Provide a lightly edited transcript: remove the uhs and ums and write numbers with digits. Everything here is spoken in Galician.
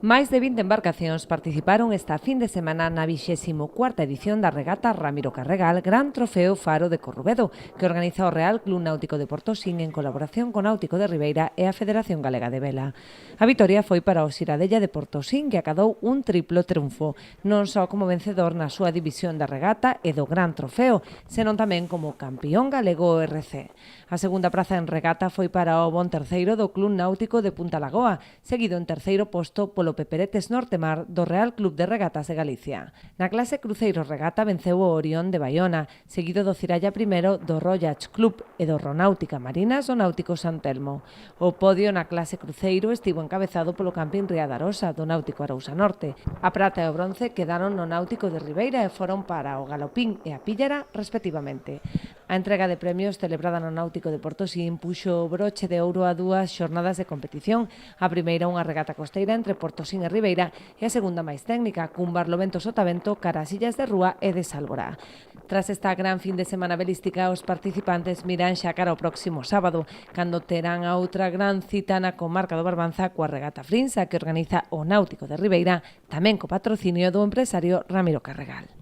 Máis de 20 embarcacións participaron esta fin de semana na 24ª edición da regata Ramiro Carregal Gran Trofeo Faro de Corrubedo, que organiza o Real Club Náutico de Portosín en colaboración co Náutico de Ribeira e a Federación Galega de Vela. A vitoria foi para o Xiradella de Portosín, que acadou un triplo triunfo, non só como vencedor na súa división da regata e do Gran Trofeo, senón tamén como campeón galego ORC. A segunda praza en regata foi para o bon terceiro do Club Náutico de Punta Lagoa, seguido en terceiro posto polo Peperetes Nortemar do Real Club de Regatas de Galicia. Na clase Cruceiro Regata venceu o Orión de Baiona, seguido do Ciralla I do Royach Club e do Ronáutica Marinas do Náutico San Telmo. O podio na clase Cruceiro estivo encabezado polo Camping Ría da Arosa do Náutico Arousa Norte. A prata e o bronce quedaron no Náutico de Ribeira e foron para o Galopín e a Píllara, respectivamente. A entrega de premios celebrada no Náutico de Portosín puxo o broche de ouro a dúas xornadas de competición. A primeira unha regata costeira entre Portosín e Ribeira e a segunda máis técnica, cun Barlovento Sotavento cara as illas de Rúa e de Sálvora. Tras esta gran fin de semana belística, os participantes miran xa cara ao próximo sábado, cando terán a outra gran cita na comarca do Barbanza coa regata Frinsa que organiza o Náutico de Ribeira, tamén co patrocinio do empresario Ramiro Carregal.